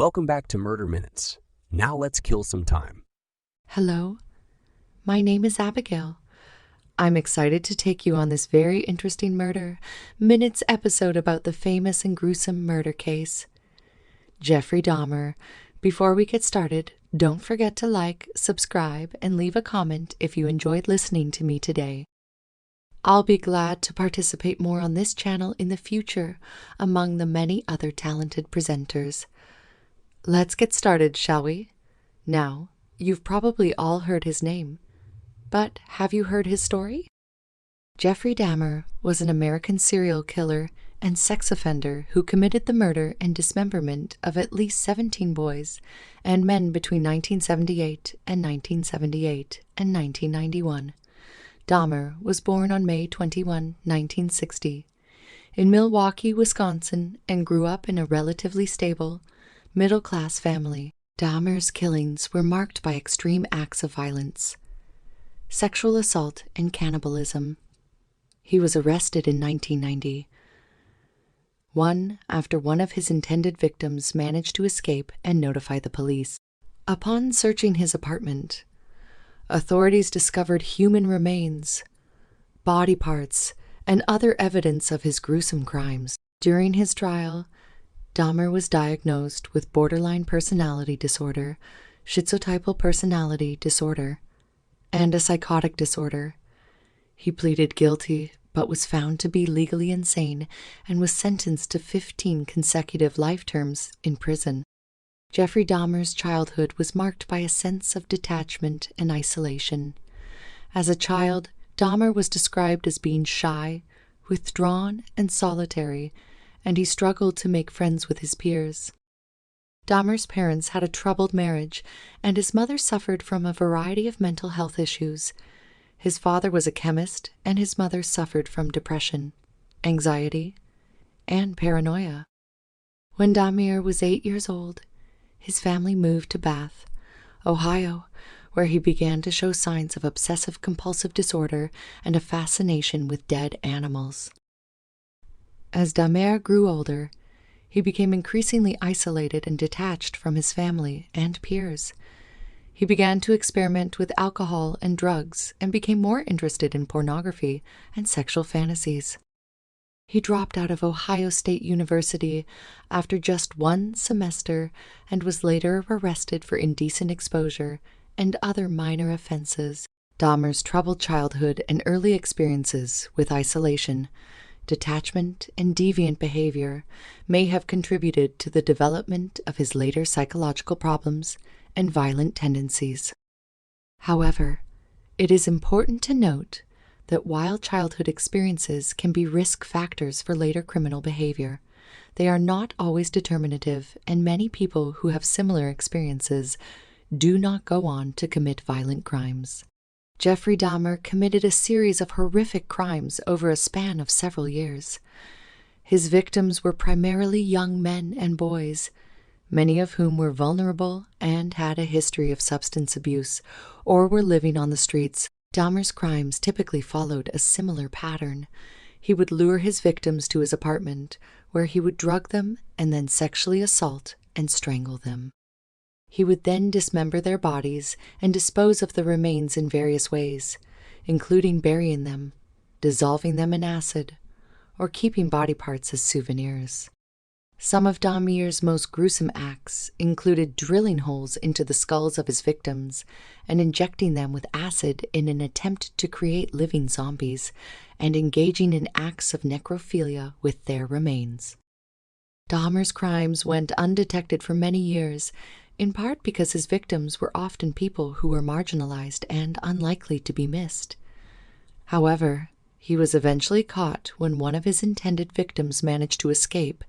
Welcome back to Murder Minutes. Now let's kill some time. Hello, my name is Abigail. I'm excited to take you on this very interesting Murder Minutes episode about the famous and gruesome murder case, Jeffrey Dahmer. Before we get started, don't forget to like, subscribe, and leave a comment if you enjoyed listening to me today. I'll be glad to participate more on this channel in the future among the many other talented presenters. Let's get started, shall we? Now, you've probably all heard his name, but have you heard his story? Jeffrey Dahmer was an American serial killer and sex offender who committed the murder and dismemberment of at least 17 boys and men between 1978 and 1978 and 1991. Dahmer was born on May 21, 1960, in Milwaukee, Wisconsin, and grew up in a relatively stable, middle-class family. Dahmer's killings were marked by extreme acts of violence, sexual assault, and cannibalism. He was arrested in 1991 after one of his intended victims managed to escape and notify the police. Upon searching his apartment, authorities discovered human remains, body parts, and other evidence of his gruesome crimes. During his trial, Dahmer was diagnosed with borderline personality disorder, schizotypal personality disorder, and a psychotic disorder. He pleaded guilty, but was found to be legally insane and was sentenced to 15 consecutive life terms in prison. Jeffrey Dahmer's childhood was marked by a sense of detachment and isolation. As a child, Dahmer was described as being shy, withdrawn, and solitary, and he struggled to make friends with his peers. Dahmer's parents had a troubled marriage, and his mother suffered from a variety of mental health issues. His father was a chemist, and his mother suffered from depression, anxiety, and paranoia. When Dahmer was 8 years old, his family moved to Bath, Ohio, where he began to show signs of obsessive-compulsive disorder and a fascination with dead animals. As Dahmer grew older, he became increasingly isolated and detached from his family and peers. He began to experiment with alcohol and drugs and became more interested in pornography and sexual fantasies. He dropped out of Ohio State University after just one semester and was later arrested for indecent exposure and other minor offenses. Dahmer's troubled childhood and early experiences with isolation, detachment, and deviant behavior may have contributed to the development of his later psychological problems and violent tendencies. However, it is important to note that while childhood experiences can be risk factors for later criminal behavior, they are not always determinative, and many people who have similar experiences do not go on to commit violent crimes. Jeffrey Dahmer committed a series of horrific crimes over a span of several years. His victims were primarily young men and boys, many of whom were vulnerable and had a history of substance abuse or were living on the streets. Dahmer's crimes typically followed a similar pattern. He would lure his victims to his apartment, where he would drug them and then sexually assault and strangle them. He would then dismember their bodies and dispose of the remains in various ways, including burying them, dissolving them in acid, or keeping body parts as souvenirs. Some of Dahmer's most gruesome acts included drilling holes into the skulls of his victims and injecting them with acid in an attempt to create living zombies, and engaging in acts of necrophilia with their remains. Dahmer's crimes went undetected for many years, in part because his victims were often people who were marginalized and unlikely to be missed. However, he was eventually caught when one of his intended victims managed to escape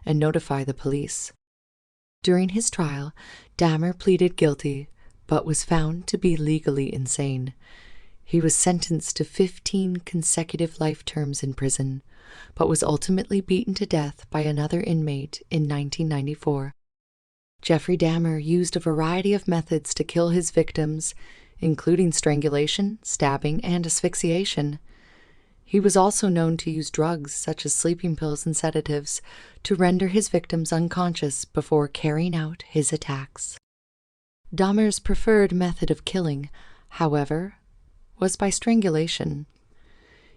and notify the police. During his trial, Dahmer pleaded guilty, but was found to be legally insane. He was sentenced to 15 consecutive life terms in prison, but was ultimately beaten to death by another inmate in 1994. Jeffrey Dahmer used a variety of methods to kill his victims, including strangulation, stabbing, and asphyxiation. He was also known to use drugs such as sleeping pills and sedatives to render his victims unconscious before carrying out his attacks. Dahmer's preferred method of killing, however, was by strangulation.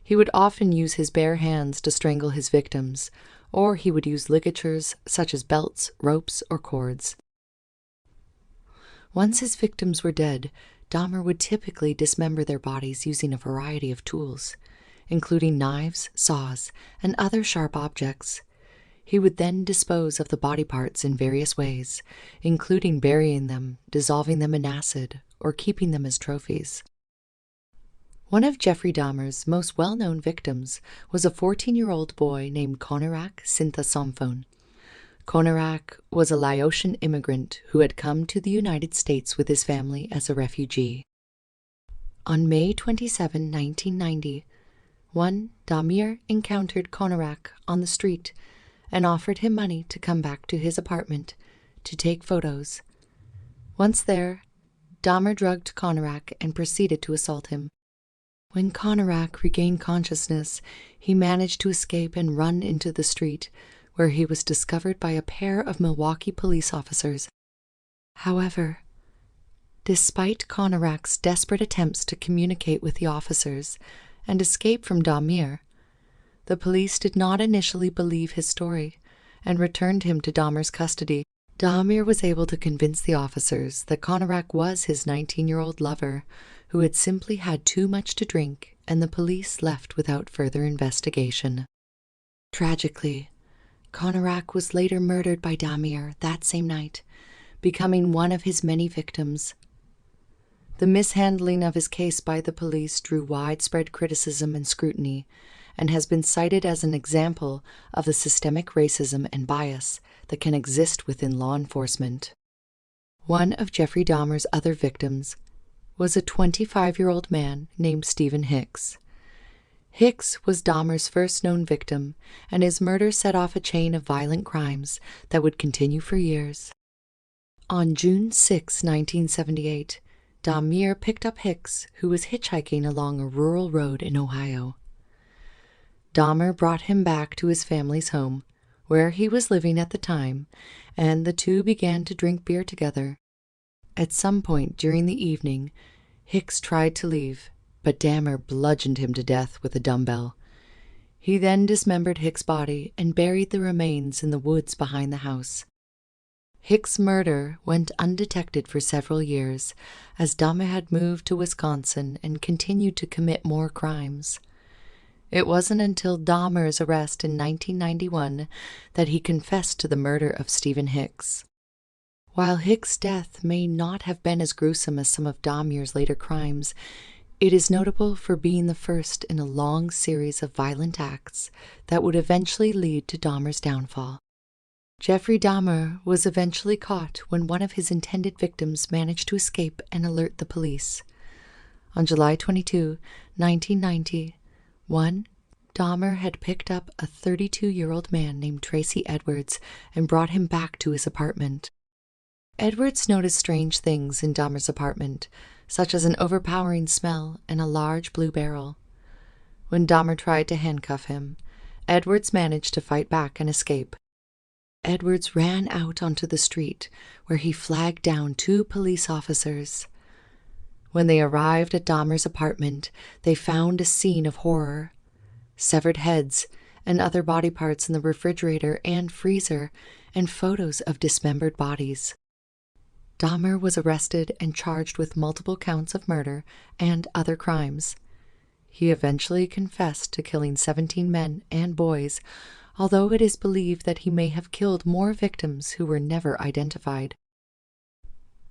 He would often use his bare hands to strangle his victims, or he would use ligatures such as belts, ropes, or cords. Once his victims were dead, Dahmer would typically dismember their bodies using a variety of tools, including knives, saws, and other sharp objects. He would then dispose of the body parts in various ways, including burying them, dissolving them in acid, or keeping them as trophies. One of Jeffrey Dahmer's most well-known victims was a 14-year-old boy named Konerak Sinthasomphone. Konerak was a Laotian immigrant who had come to the United States with his family as a refugee. On May 27, 1990, Dahmer encountered Konerak on the street and offered him money to come back to his apartment to take photos. Once there, Dahmer drugged Konerak and proceeded to assault him. When Konerak regained consciousness, he managed to escape and run into the street, where he was discovered by a pair of Milwaukee police officers. However, despite Konerak's desperate attempts to communicate with the officers and escape from Dahmer, the police did not initially believe his story and returned him to Dahmer's custody. Dahmer was able to convince the officers that Konerak was his 19-year-old lover who had simply had too much to drink, and the police left without further investigation. Tragically, Konerak was later murdered by Dahmer that same night, becoming one of his many victims. The mishandling of his case by the police drew widespread criticism and scrutiny, and has been cited as an example of the systemic racism and bias that can exist within law enforcement. One of Jeffrey Dahmer's other victims was a 25-year-old man named Stephen Hicks. Hicks was Dahmer's first known victim, and his murder set off a chain of violent crimes that would continue for years. On June 6, 1978, Dahmer picked up Hicks, who was hitchhiking along a rural road in Ohio. Dahmer brought him back to his family's home, where he was living at the time, and the two began to drink beer together. At some point during the evening, Hicks tried to leave, but Dahmer bludgeoned him to death with a dumbbell. He then dismembered Hicks' body and buried the remains in the woods behind the house. Hicks' murder went undetected for several years, as Dahmer had moved to Wisconsin and continued to commit more crimes. It wasn't until Dahmer's arrest in 1991 that he confessed to the murder of Stephen Hicks. While Hicks' death may not have been as gruesome as some of Dahmer's later crimes, it is notable for being the first in a long series of violent acts that would eventually lead to Dahmer's downfall. Jeffrey Dahmer was eventually caught when one of his intended victims managed to escape and alert the police. On July 22, 1990, Dahmer had picked up a 32-year-old man named Tracy Edwards and brought him back to his apartment. Edwards noticed strange things in Dahmer's apartment, such as an overpowering smell and a large blue barrel. When Dahmer tried to handcuff him, Edwards managed to fight back and escape. Edwards ran out onto the street, where he flagged down 2 police officers. When they arrived at Dahmer's apartment, they found a scene of horror. Severed heads and other body parts in the refrigerator and freezer, and photos of dismembered bodies. Dahmer was arrested and charged with multiple counts of murder and other crimes. He eventually confessed to killing 17 men and boys, although it is believed that he may have killed more victims who were never identified.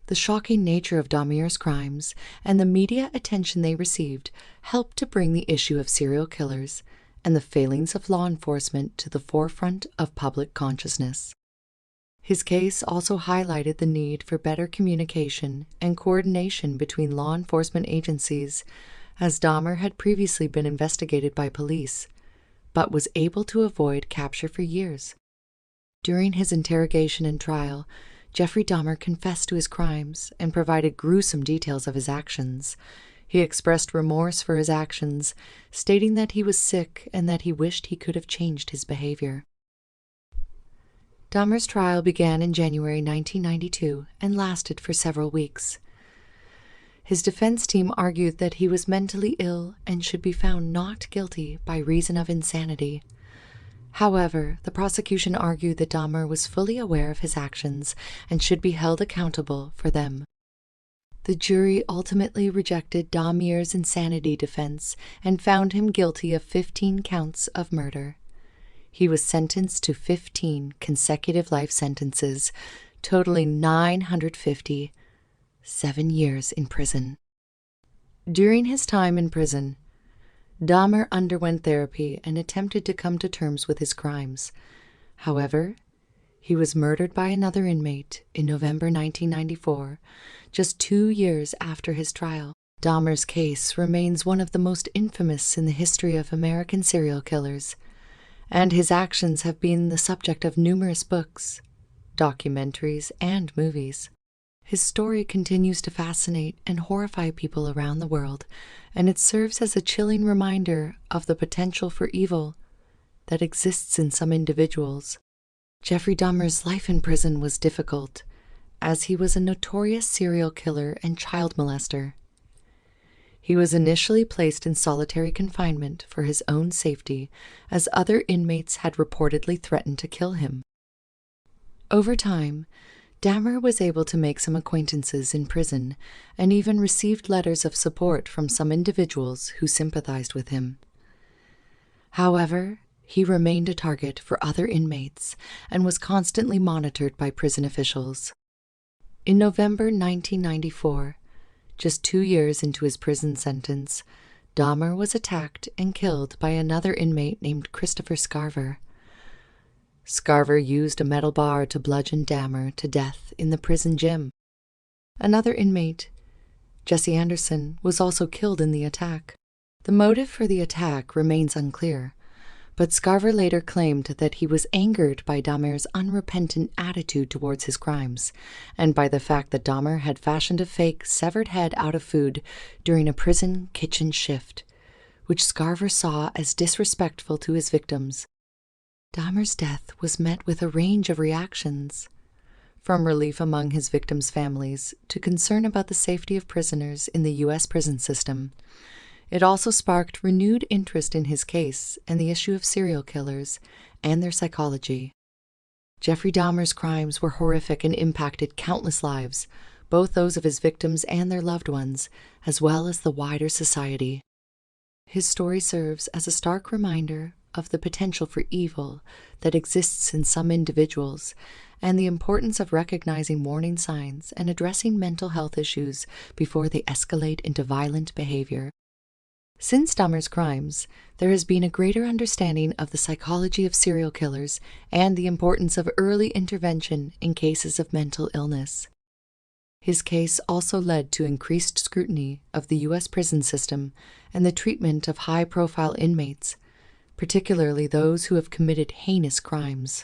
The shocking nature of Dahmer's crimes and the media attention they received helped to bring the issue of serial killers and the failings of law enforcement to the forefront of public consciousness. His case also highlighted the need for better communication and coordination between law enforcement agencies, as Dahmer had previously been investigated by police, but was able to avoid capture for years. During his interrogation and trial, Jeffrey Dahmer confessed to his crimes and provided gruesome details of his actions. He expressed remorse for his actions, stating that he was sick and that he wished he could have changed his behavior. Dahmer's trial began in January 1992 and lasted for several weeks. His defense team argued that he was mentally ill and should be found not guilty by reason of insanity. However, the prosecution argued that Dahmer was fully aware of his actions and should be held accountable for them. The jury ultimately rejected Dahmer's insanity defense and found him guilty of 15 counts of murder. He was sentenced to 15 consecutive life sentences, totaling 957 years in prison. During his time in prison, Dahmer underwent therapy and attempted to come to terms with his crimes. However, he was murdered by another inmate in November 1994, just 2 years after his trial. Dahmer's case remains one of the most infamous in the history of American serial killers, and his actions have been the subject of numerous books, documentaries, and movies. His story continues to fascinate and horrify people around the world, and it serves as a chilling reminder of the potential for evil that exists in some individuals. Jeffrey Dahmer's life in prison was difficult, as he was a notorious serial killer and child molester. He was initially placed in solitary confinement for his own safety, as other inmates had reportedly threatened to kill him. Over time, Dahmer was able to make some acquaintances in prison and even received letters of support from some individuals who sympathized with him. However, he remained a target for other inmates and was constantly monitored by prison officials. In November 1994, just 2 years into his prison sentence, Dahmer was attacked and killed by another inmate named Christopher Scarver. Scarver used a metal bar to bludgeon Dahmer to death in the prison gym. Another inmate, Jesse Anderson, was also killed in the attack. The motive for the attack remains unclear, but Scarver later claimed that he was angered by Dahmer's unrepentant attitude towards his crimes, and by the fact that Dahmer had fashioned a fake severed head out of food during a prison kitchen shift, which Scarver saw as disrespectful to his victims. Dahmer's death was met with a range of reactions, from relief among his victims' families to concern about the safety of prisoners in the U.S. prison system. It also sparked renewed interest in his case and the issue of serial killers and their psychology. Jeffrey Dahmer's crimes were horrific and impacted countless lives, both those of his victims and their loved ones, as well as the wider society. His story serves as a stark reminder of the potential for evil that exists in some individuals, and the importance of recognizing warning signs and addressing mental health issues before they escalate into violent behavior. Since Dahmer's crimes, there has been a greater understanding of the psychology of serial killers and the importance of early intervention in cases of mental illness. His case also led to increased scrutiny of the U.S. prison system and the treatment of high-profile inmates, particularly those who have committed heinous crimes.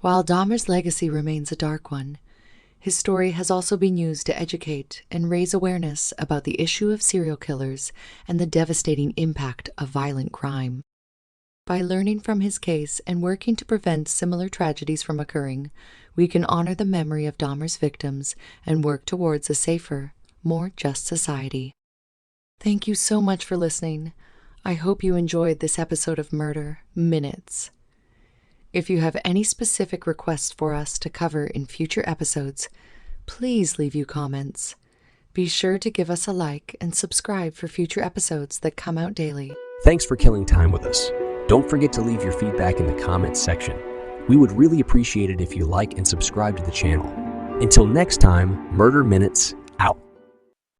While Dahmer's legacy remains a dark one, his story has also been used to educate and raise awareness about the issue of serial killers and the devastating impact of violent crime. By learning from his case and working to prevent similar tragedies from occurring, we can honor the memory of Dahmer's victims and work towards a safer, more just society. Thank you so much for listening. I hope you enjoyed this episode of Murder Minutes. If you have any specific requests for us to cover in future episodes, please leave you comments. Be sure to give us a like and subscribe for future episodes that come out daily. Thanks for killing time with us. Don't forget to leave your feedback in the comments section. We would really appreciate it if you like and subscribe to the channel. Until next time, Murder Minutes